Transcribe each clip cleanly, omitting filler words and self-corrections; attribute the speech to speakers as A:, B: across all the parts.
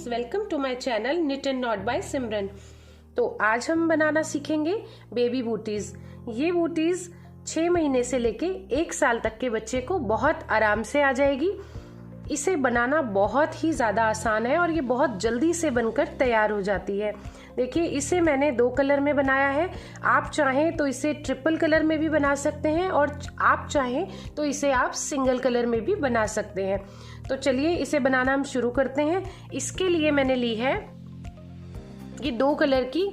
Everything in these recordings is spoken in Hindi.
A: Friends, welcome to my channel knit and knot by Simran. तो आज हम बनाना सीखेंगे बेबी बूटीज। ये बूटीज 6 महीने से लेके 1 साल तक के बच्चे को बहुत आराम से आ जाएगी। इसे बनाना बहुत ही ज़्यादा आसान है और ये बहुत जल्दी से बनकर तैयार हो जाती है। देखिए, इसे मैंने 2 कलर में बनाया है। आप चाहें तो इसे ट्रिपल कलर में भी बना सकते हैं और आप चाहें तो इसे आप सिंगल कलर में भी बना सकते हैं। तो चलिए इसे बनाना हम शुरू करते हैं। इसके लिए मैंने ली है ये 2 कलर की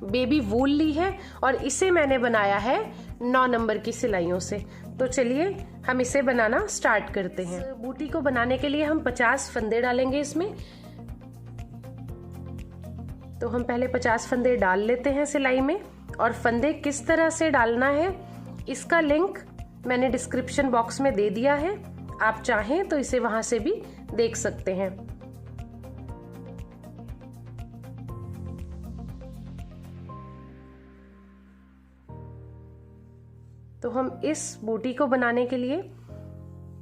A: बेबी वूल ली है और इसे मैंने बनाया है 9 नंबर की सिलाइयों से। तो चलिए हम इसे बनाना स्टार्ट करते हैं। बूटी को बनाने के लिए हम 50 फंदे डालेंगे इसमें। तो हम पहले 50 फंदे डाल लेते हैं सिलाई में, और फंदे किस तरह से डालना है इसका लिंक मैंने डिस्क्रिप्शन बॉक्स में दे दिया है। आप चाहें तो इसे वहां से भी देख सकते हैं। तो हम इस बूटी को बनाने के लिए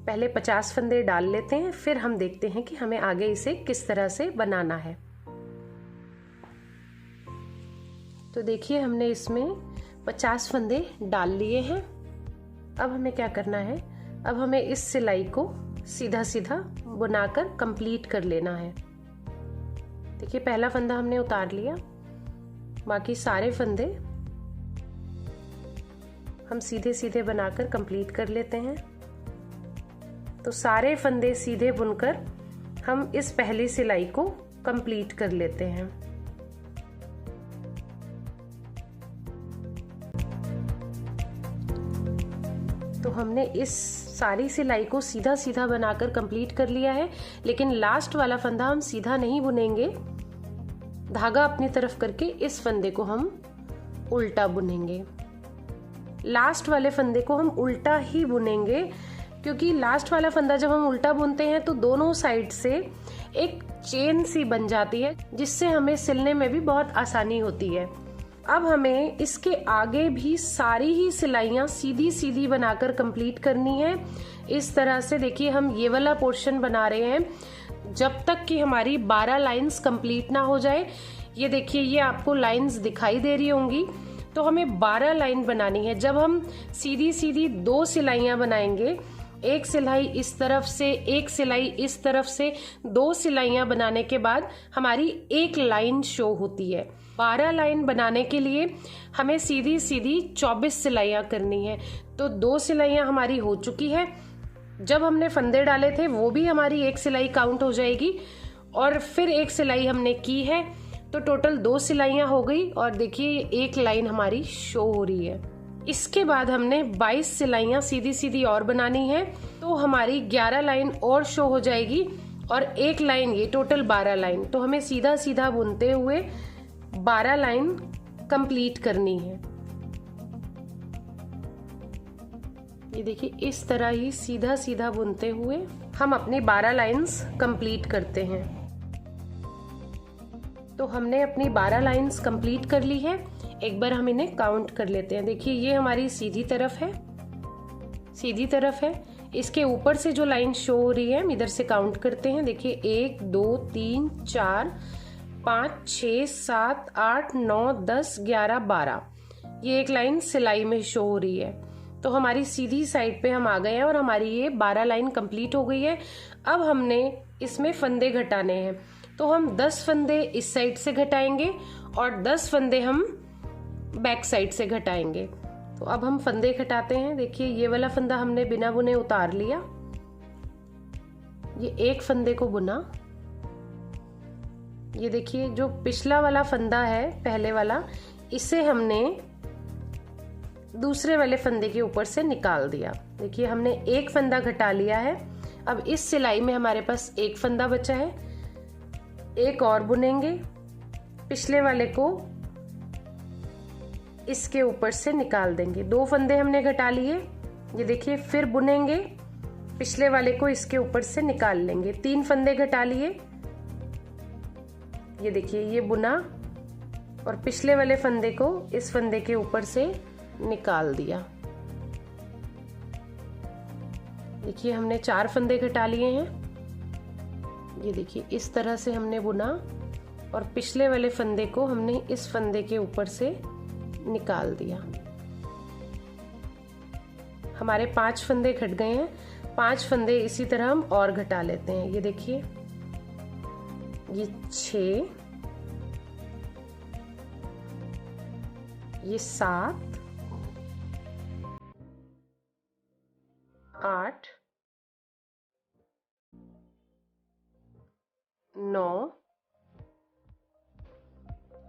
A: पहले 50 फंदे डाल लेते हैं, फिर हम देखते हैं कि हमें आगे इसे किस तरह से बनाना है। तो देखिए, हमने इसमें 50 फंदे डाल लिए हैं। अब हमें क्या करना है, अब हमें इस सिलाई को सीधा सीधा बुनाकर कंप्लीट कर लेना है। देखिए, पहला फंदा हमने उतार लिया, बाकी सारे फंदे हम सीधे सीधे बनाकर कंप्लीट कर लेते हैं। तो सारे फंदे सीधे बुनकर हम इस पहली सिलाई को कंप्लीट कर लेते हैं। तो हमने इस सारी सिलाई को सीधा सीधा बनाकर कंप्लीट कर लिया है, लेकिन लास्ट वाला फंदा हम सीधा नहीं बुनेंगे। धागा अपनी तरफ करके इस फंदे को हम उल्टा बुनेंगे। लास्ट वाले फंदे को हम उल्टा ही बुनेंगे, क्योंकि लास्ट वाला फंदा जब हम उल्टा बुनते हैं तो दोनों साइड से एक चेन सी बन जाती है, जिससे हमें सिलने में भी बहुत आसानी होती है। अब हमें इसके आगे भी सारी ही सिलाइयां सीधी सीधी बनाकर कंप्लीट करनी है। इस तरह से देखिए, हम ये वाला पोर्शन बना रहे हैं जब तक कि हमारी 12 लाइंस कंप्लीट ना हो जाए। ये देखिए, ये आपको लाइंस दिखाई दे रही होंगी। तो हमें 12 लाइन बनानी है। जब हम सीधी सीधी 2 सिलाइयां बनाएंगे, एक सिलाई इस तरफ से, एक सिलाई इस तरफ से, 2 सिलाइयां बनाने के बाद हमारी एक लाइन शो होती है। 12 लाइन बनाने के लिए हमें सीधी सीधी 24 सिलाइयां करनी है। तो 2 सिलाइयां हमारी हो चुकी है। जब हमने फंदे डाले थे वो भी हमारी एक सिलाई काउंट हो जाएगी, और फिर एक सिलाई हमने की है, तो टोटल 2 सिलाइयां हो गई। और देखिए, एक लाइन हमारी शो हो रही है। इसके बाद हमने 22 सिलाइयां सीधी सीधी और बनानी है, तो हमारी 11 लाइन और शो हो जाएगी, और एक लाइन, ये टोटल 12 लाइन। तो हमें सीधा सीधा बुनते हुए 12 लाइन कंप्लीट करनी है। ये देखिए, इस तरह ही सीधा सीधा बुनते हुए हम अपनी 12 लाइंस कंप्लीट करते हैं। तो हमने अपनी 12 लाइंस कंप्लीट कर ली है। एक बार हम इन्हें काउंट कर लेते हैं। देखिए, ये हमारी सीधी तरफ है, सीधी तरफ है। इसके ऊपर से जो लाइन शो हो रही है, हम इधर से काउंट करते हैं। देखिए, 1 2 3 4 5 6 7 8 9 10 11 12, ये एक लाइन सिलाई में शो हो रही है। तो हमारी सीधी साइड पे हम आ गए हैं और हमारी ये 12 लाइन कंप्लीट हो गई है। अब हमने इसमें फंदे घटाने हैं। तो हम 10 फंदे इस साइड से घटाएंगे और 10 फंदे हम बैक साइड से घटाएंगे। तो अब हम फंदे घटाते हैं। देखिए, ये वाला फंदा हमने बिना बुने उतार लिया। ये एक फंदे को बुना। ये देखिए, जो पिछला वाला फंदा है, पहले वाला, इसे हमने दूसरे वाले फंदे के ऊपर से निकाल दिया। देखिए, हमने एक फंदा घटा लिया है। अब इस सिलाई में हमारे पास एक फंदा बचा है, एक और बुनेंगे। पिछले वाले को इसके ऊपर से निकाल देंगे। 2 फंदे हमने घटा लिए। ये देखिए, फिर बुनेंगे, पिछले वाले को इसके ऊपर से निकाल लेंगे। 3 फंदे घटा लिए। ये देखिए, ये बुना और पिछले वाले फंदे को इस फंदे के ऊपर से निकाल दिया। देखिए, हमने 4 फंदे घटा लिए हैं। ये देखिए इस तरह से हमने बुना और पिछले वाले फंदे को हमने इस फंदे के ऊपर से निकाल दिया। हमारे 5 फंदे घट गए हैं। 5 फंदे इसी तरह हम और घटा लेते हैं। ये देखिए ये 6, ये 7, 8, 9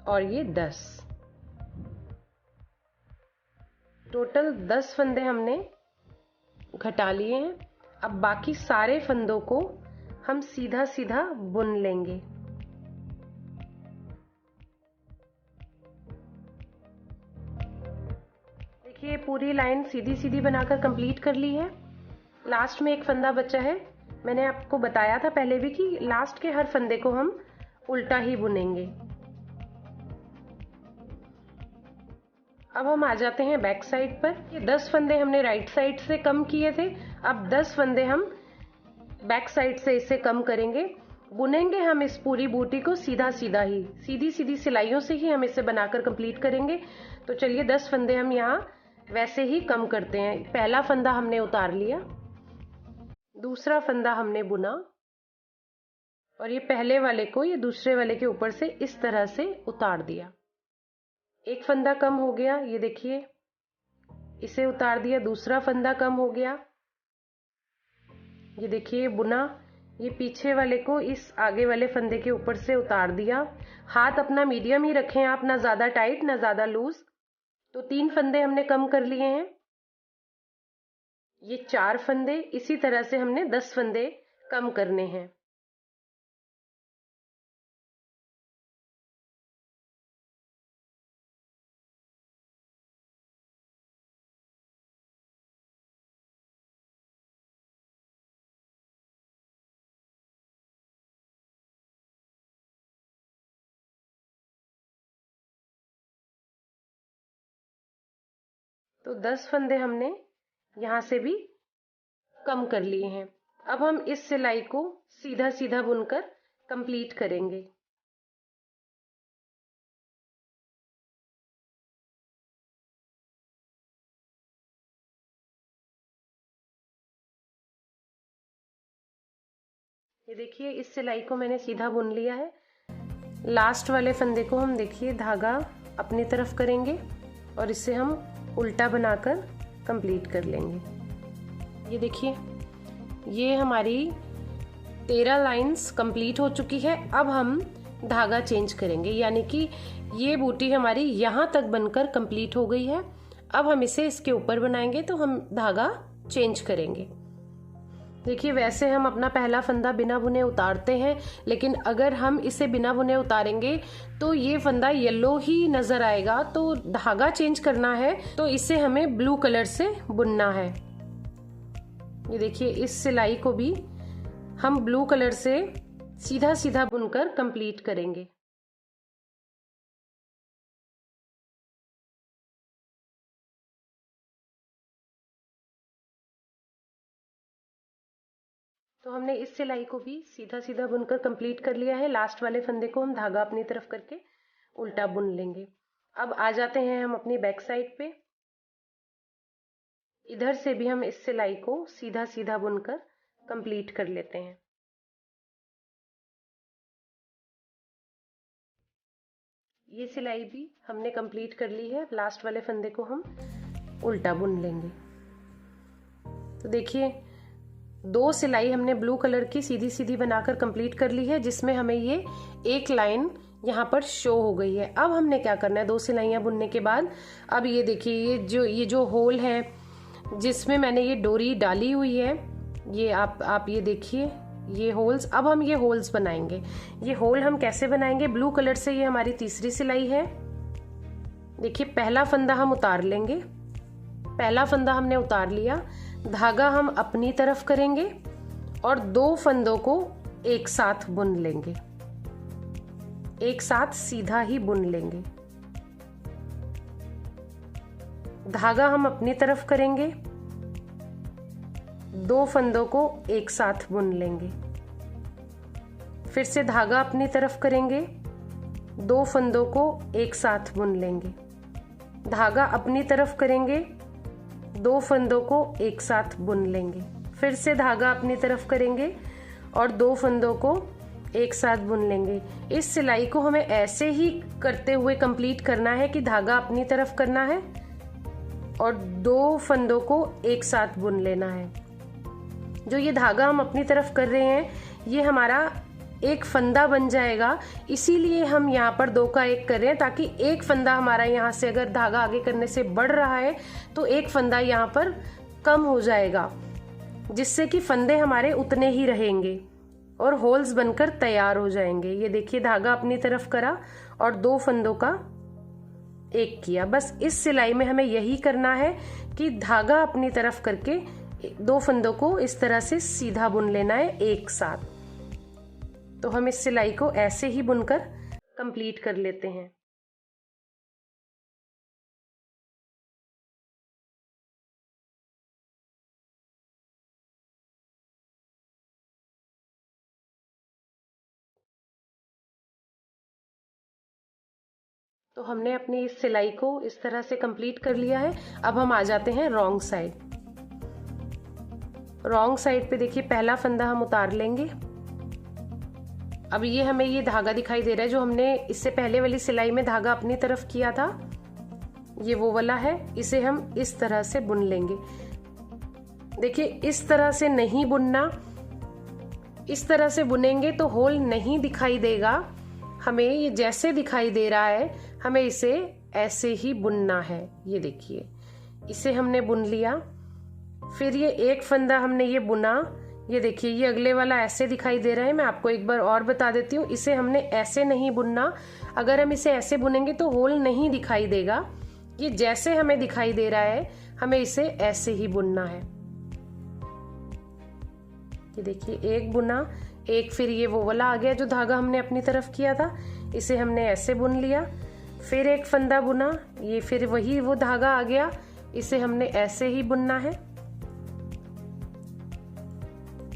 A: और ये 10। टोटल 10 फंदे हमने घटा लिए हैं। अब बाकी सारे फंदों को हम सीधा सीधा बुन लेंगे। देखिए पूरी लाइन सीधी सीधी बनाकर कंप्लीट कर ली है। लास्ट में एक फंदा बचा है। मैंने आपको बताया था पहले भी कि लास्ट के हर फंदे को हम उल्टा ही बुनेंगे। अब हम आ जाते हैं बैक साइड पर। ये 10 फंदे हमने राइट साइड से कम किए थे। अब 10 फंदे हम बैक साइड से इसे कम करेंगे। बुनेंगे हम इस पूरी बूटी को सीधा सीधा ही, सीधी सीधी सिलाइयों से ही हम इसे बनाकर कंप्लीट करेंगे। तो चलिए 10 फंदे हम यहाँ वैसे ही कम करते हैं। पहला फंदा हमने उतार लिया, दूसरा फंदा हमने बुना और ये पहले वाले को ये दूसरे वाले के ऊपर से इस तरह से उतार दिया। एक फंदा कम हो गया, ये देखिए इसे उतार दिया। दूसरा फंदा कम हो गया, ये देखिए बुना। ये पीछे वाले को इस आगे वाले फंदे के ऊपर से उतार दिया। हाथ अपना मीडियम ही रखें आप, ना ज्यादा टाइट ना ज्यादा लूज। तो 3 फंदे हमने कम कर लिए हैं। ये 4 फंदे, इसी तरह से हमने 10 फंदे कम करने हैं। तो 10 फंदे हमने यहाँ से भी कम कर लिए हैं। अब हम इस सिलाई को सीधा सीधा बुनकर कंप्लीट करेंगे। ये देखिए इस सिलाई को मैंने सीधा बुन लिया है। लास्ट वाले फंदे को हम देखिए धागा अपनी तरफ करेंगे और इसे हम उल्टा बनाकर कंप्लीट कर लेंगे। ये देखिए ये हमारी 13 लाइंस कंप्लीट हो चुकी है। अब हम धागा चेंज करेंगे, यानी कि ये बूटी हमारी यहाँ तक बनकर कंप्लीट हो गई है। अब हम इसे इसके ऊपर बनाएंगे तो हम धागा चेंज करेंगे। देखिए वैसे हम अपना पहला फंदा बिना बुने उतारते हैं, लेकिन अगर हम इसे बिना बुने उतारेंगे तो ये फंदा येलो ही नजर आएगा। तो धागा चेंज करना है तो इसे हमें ब्लू कलर से बुनना है। ये देखिए इस सिलाई को भी हम ब्लू कलर से सीधा सीधा बुनकर कंप्लीट करेंगे। तो हमने इस सिलाई को भी सीधा सीधा बुनकर कंप्लीट कर लिया है। लास्ट वाले फंदे को हम धागा अपनी तरफ करके उल्टा बुन लेंगे। अब आ जाते हैं हम अपनी बैक साइड पे। इधर से भी हम इस सिलाई को सीधा सीधा बुनकर कंप्लीट कर लेते हैं। ये सिलाई भी हमने कंप्लीट कर ली है। लास्ट वाले फंदे को हम उल्टा बुन लेंगे। तो देखिए 2 सिलाई हमने ब्लू कलर की सीधी सीधी बनाकर कंप्लीट कर ली है, जिसमें हमें ये एक लाइन यहाँ पर शो हो गई है। अब हमने क्या करना है, 2 सिलाइयाँ बुनने के बाद अब ये देखिए ये जो होल है जिसमें मैंने ये डोरी डाली हुई है, ये आप ये देखिए ये होल्स। अब हम ये होल्स बनाएंगे। ये होल हम कैसे बनाएंगे, ब्लू कलर से ये हमारी तीसरी सिलाई है। देखिए पहला फंदा हम उतार लेंगे। पहला फंदा हमने उतार लिया, धागा हम अपनी तरफ करेंगे और 2 फंदों को एक साथ बुन लेंगे, एक साथ सीधा ही बुन लेंगे। धागा हम अपनी तरफ करेंगे, 2 फंदों को एक साथ बुन लेंगे। फिर से धागा अपनी तरफ करेंगे, 2 फंदों को एक साथ बुन लेंगे, धागा अपनी तरफ करेंगे, 2 फंदों को एक साथ बुन लेंगे, फिर से धागा अपनी तरफ करेंगे और 2 फंदों को एक साथ बुन लेंगे। इस सिलाई को हमें ऐसे ही करते हुए कंप्लीट करना है कि धागा अपनी तरफ करना है और 2 फंदों को एक साथ बुन लेना है। जो ये धागा हम अपनी तरफ कर रहे हैं ये हमारा एक फंदा बन जाएगा, इसीलिए हम यहाँ पर 2 का 1 कर रहे हैं, ताकि एक फंदा हमारा यहाँ से अगर धागा आगे करने से बढ़ रहा है तो एक फंदा यहाँ पर कम हो जाएगा, जिससे कि फंदे हमारे उतने ही रहेंगे और होल्स बनकर तैयार हो जाएंगे। ये देखिए धागा अपनी तरफ करा और 2 फंदों का 1 किया। बस इस सिलाई में हमें यही करना है कि धागा अपनी तरफ करके 2 फंदों को इस तरह से सीधा बुन लेना है एक साथ। तो हम इस सिलाई को ऐसे ही बुनकर कंप्लीट कर लेते हैं। तो हमने अपनी इस सिलाई को इस तरह से कंप्लीट कर लिया है। अब हम आ जाते हैं रॉन्ग साइड। रॉन्ग साइड पे देखिए पहला फंदा हम उतार लेंगे। अब ये हमें ये धागा दिखाई दे रहा है जो हमने इससे पहले वाली सिलाई में धागा अपनी तरफ किया था, ये वो वाला है। इसे हम इस तरह से बुन लेंगे। देखिए इस तरह से नहीं बुनना, इस तरह से बुनेंगे तो होल नहीं दिखाई देगा। हमें ये जैसे दिखाई दे रहा है हमें इसे ऐसे ही बुनना है। ये देखिए इसे हमने बुन लिया, फिर ये एक फंदा हमने ये बुना। ये देखिए ये अगले वाला ऐसे दिखाई दे रहा है। मैं आपको एक बार और बता देती हूँ, इसे हमने ऐसे नहीं बुनना। अगर हम इसे ऐसे बुनेंगे तो होल नहीं दिखाई देगा। ये जैसे हमें दिखाई दे रहा है हमें इसे ऐसे ही बुनना है। ये देखिए एक बुना, एक फिर ये वो वाला आ गया जो धागा हमने अपनी तरफ किया था, इसे हमने ऐसे बुन लिया। फिर एक फंदा बुना, ये फिर वही वो धागा आ गया, इसे हमने ऐसे ही बुनना है।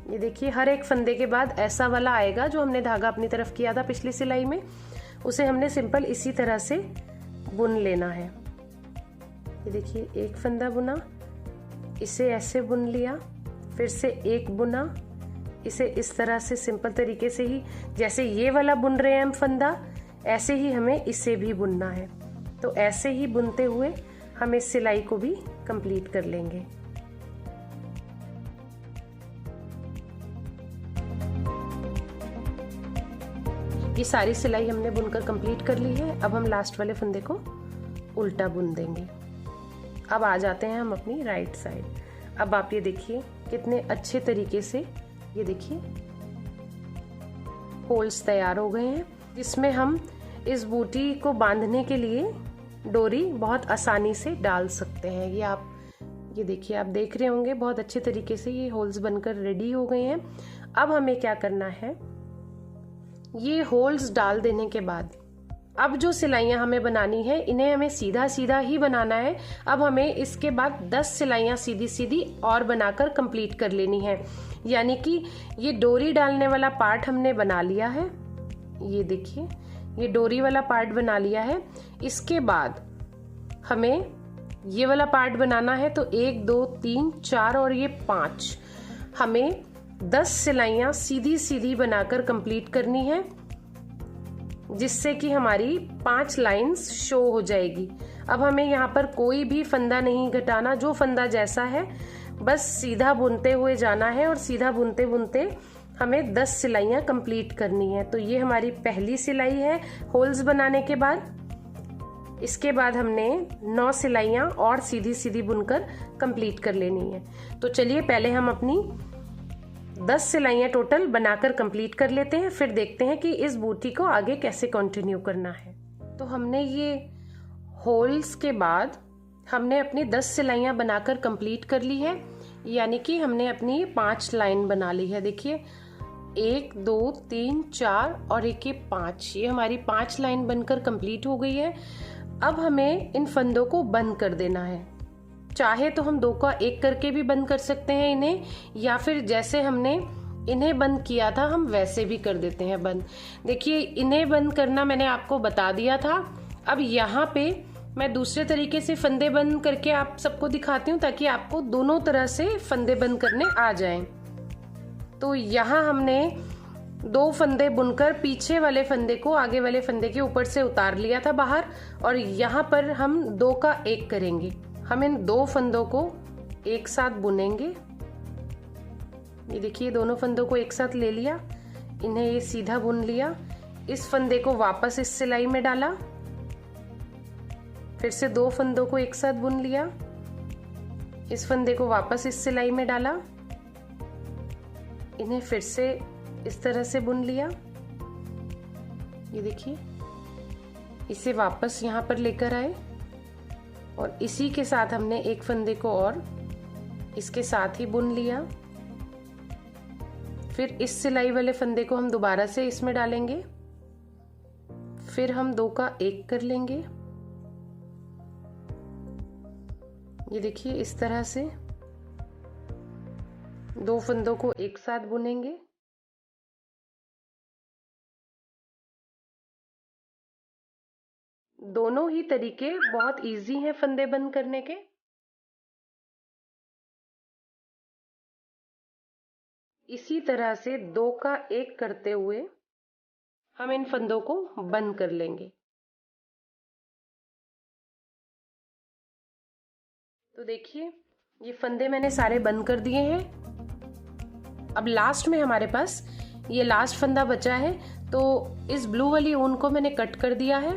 A: ये देखिए हर एक फंदे के बाद ऐसा वाला आएगा जो हमने धागा अपनी तरफ किया था पिछली सिलाई में, उसे हमने सिंपल इसी तरह से बुन लेना है। ये देखिए एक फंदा बुना, इसे ऐसे बुन लिया, फिर से एक बुना, इसे इस तरह से सिंपल तरीके से ही जैसे ये वाला बुन रहे हैं हम फंदा, ऐसे ही हमें इसे भी बुनना है। तो ऐसे ही बुनते हुए हम इस सिलाई को भी कंप्लीट कर लेंगे। ये सारी सिलाई हमने बुनकर कंप्लीट कर ली है। अब हम लास्ट वाले फंदे को उल्टा बुन देंगे। अब आ जाते हैं हम अपनी राइट साइड। अब आप ये देखिए कितने अच्छे तरीके से ये देखिए होल्स तैयार हो गए हैं, जिसमें हम इस बूटी को बांधने के लिए डोरी बहुत आसानी से डाल सकते हैं। ये आप ये देखिए आप देख रहे होंगे बहुत अच्छे तरीके से ये होल्स बनकर रेडी हो गए हैं। अब हमें क्या करना है, ये होल्स डाल देने के बाद अब जो सिलाइयाँ हमें बनानी है इन्हें हमें सीधा सीधा ही बनाना है। अब हमें इसके बाद 10 सिलाइयाँ सीधी सीधी और बनाकर कंप्लीट कर लेनी है। यानी कि ये डोरी डालने वाला पार्ट हमने बना लिया है। ये देखिए ये डोरी वाला पार्ट बना लिया है। इसके बाद हमें ये वाला पार्ट बनाना है। तो 1 2 3 4 और ये 5 हमें 10 सिलाइयाँ सीधी सीधी बनाकर कंप्लीट करनी है, जिससे कि हमारी 5 लाइंस शो हो जाएगी। अब हमें यहाँ पर कोई भी फंदा नहीं घटाना, जो फंदा जैसा है बस सीधा बुनते हुए जाना है और सीधा बुनते बुनते हमें 10 सिलाइयाँ कंप्लीट करनी है। तो ये हमारी पहली सिलाई है होल्स बनाने के बाद। इसके बाद हमने 9 सिलाइयाँ और सीधी सीधी बुनकर कंप्लीट कर लेनी है। तो चलिए पहले हम अपनी 10 सिलाइयाँ टोटल बनाकर कंप्लीट कर लेते हैं, फिर देखते हैं कि इस बूटी को आगे कैसे कंटिन्यू करना है। तो हमने ये होल्स के बाद हमने अपनी 10 सिलाइयाँ बनाकर कंप्लीट कर ली है। यानी कि हमने अपनी 5 लाइन बना ली है। देखिए 1 2 3 4 और एक 5, ये हमारी 5 लाइन बनकर कंप्लीट हो गई है। अब हमें इन फंदों को बंद कर देना है। चाहे तो हम 2 का 1 करके भी बंद कर सकते हैं इन्हें, या फिर जैसे हमने इन्हें बंद किया था हम वैसे भी कर देते हैं बंद। देखिए इन्हें बंद करना मैंने आपको बता दिया था। अब यहाँ पे मैं दूसरे तरीके से फंदे बंद करके आप सबको दिखाती हूँ ताकि आपको दोनों तरह से फंदे बंद करने आ जाएं। तो यहाँ हमने 2 फंदे बुनकर पीछे वाले फंदे को आगे वाले फंदे के ऊपर से उतार लिया था बाहर, और यहाँ पर हम 2 का 1 करेंगे। हम इन 2 फंदों को एक साथ बुनेंगे। ये देखिए दोनों फंदों को एक साथ ले लिया, इन्हें ये सीधा बुन लिया। इस फंदे को वापस इस सिलाई में डाला, फिर से 2 फंदों को एक साथ बुन लिया, इस फंदे को वापस इस सिलाई में डाला, इन्हें फिर से इस तरह से बुन लिया। ये देखिए इसे वापस यहाँ पर लेकर आए और इसी के साथ हमने एक फंदे को और इसके साथ ही बुन लिया। फिर इस सिलाई वाले फंदे को हम दोबारा से इसमें डालेंगे, फिर हम 2 का 1 कर लेंगे। ये देखिए इस तरह से 2 फंदों को एक साथ बुनेंगे। दोनों ही तरीके बहुत इजी हैं फंदे बंद करने के। इसी तरह से 2 का 1 करते हुए हम इन फंदों को बंद कर लेंगे। तो देखिए ये फंदे मैंने सारे बंद कर दिए हैं। अब लास्ट में हमारे पास ये लास्ट फंदा बचा है, तो इस ब्लू वाली ऊन को मैंने कट कर दिया है।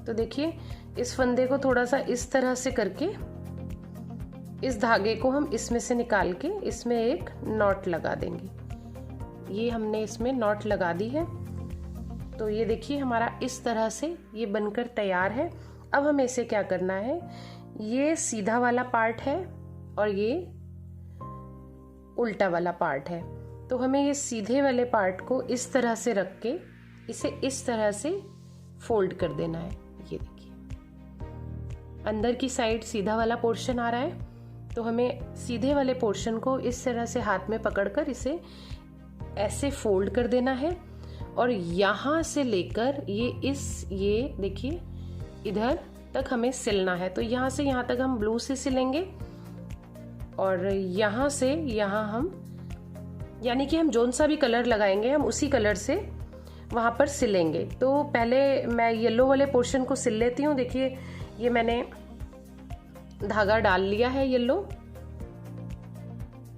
A: तो देखिए इस फंदे को थोड़ा सा इस तरह से करके इस धागे को हम इसमें से निकाल के इसमें एक नॉट लगा देंगे। ये हमने इसमें नॉट लगा दी है। तो ये देखिए हमारा इस तरह से ये बनकर तैयार है। अब हमें इसे क्या करना है, ये सीधा वाला पार्ट है और ये उल्टा वाला पार्ट है। तो हमें ये सीधे वाले पार्ट को इस तरह से रख के इसे इस तरह से फोल्ड कर देना है। ये देखिए अंदर की साइड सीधा वाला पोर्शन आ रहा है, तो हमें सीधे वाले पोर्शन को इस तरह से हाथ में पकड़कर इसे ऐसे फोल्ड कर देना है और यहाँ से लेकर ये देखिए इधर तक हमें सिलना है। तो यहाँ से यहाँ तक हम ब्लू से सिलेंगे और यहाँ से यहाँ हम यानी कि हम जोन सा भी कलर लगाएंगे हम उसी कलर से वहाँ पर सिलेंगे। तो पहले मैं येलो वाले पोर्शन को सिल लेती हूँ। देखिए ये मैंने धागा डाल लिया है येलो।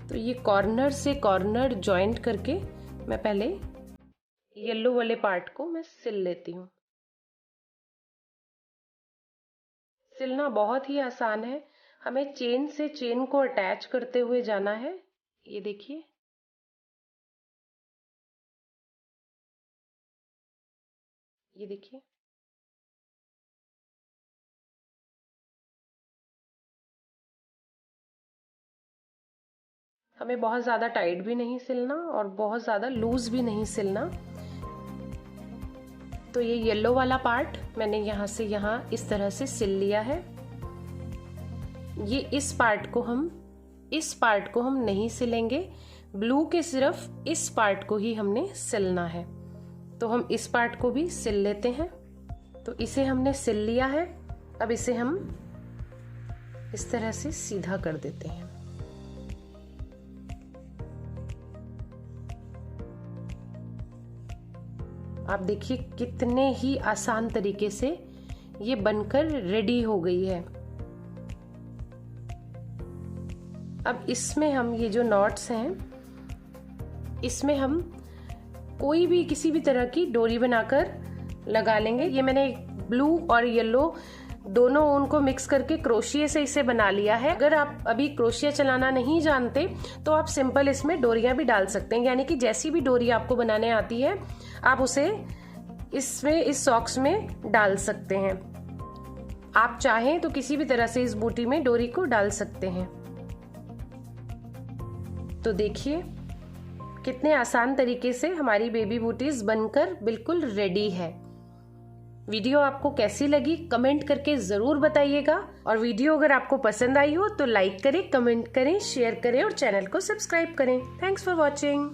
A: तो ये कॉर्नर से कॉर्नर जॉइंट करके मैं पहले येलो वाले पार्ट को मैं सिल लेती हूँ। सिलना बहुत ही आसान है, हमें चेन से चेन को अटैच करते हुए जाना है। ये देखिए ये देखिए हमें बहुत ज़्यादा टाइट भी नहीं सिलना और बहुत ज़्यादा लूज भी नहीं सिलना। तो ये येलो वाला पार्ट मैंने यहाँ से यहाँ इस तरह से सिल लिया है। ये इस पार्ट को हम नहीं सिलेंगे, ब्लू के सिर्फ इस पार्ट को ही हमने सिलना है। तो हम इस पार्ट को भी सिल लेते हैं। तो इसे हमने सिल लिया है। अब इसे हम इस तरह से सीधा कर देते हैं। आप देखिए कितने ही आसान तरीके से ये बनकर रेडी हो गई है। अब इसमें हम ये जो नॉट्स हैं इसमें हम कोई भी किसी भी तरह की डोरी बनाकर लगा लेंगे। ये मैंने ब्लू और येलो दोनों ऊन को मिक्स करके क्रोशिया से इसे बना लिया है। अगर आप अभी क्रोशिया चलाना नहीं जानते तो आप सिंपल इसमें डोरियां भी डाल सकते हैं, यानी कि जैसी भी डोरी आपको बनाने आती है आप उसे इसमें इस सॉक्स में डाल सकते हैं। आप चाहें तो किसी भी तरह से इस बूटी में डोरी को डाल सकते हैं। तो देखिए कितने आसान तरीके से हमारी बेबी बूटीज बनकर बिल्कुल रेडी है। वीडियो आपको कैसी लगी कमेंट करके जरूर बताइएगा, और वीडियो अगर आपको पसंद आई हो तो लाइक करें, कमेंट करें, शेयर करें और चैनल को सब्सक्राइब करें। Thanks for watching.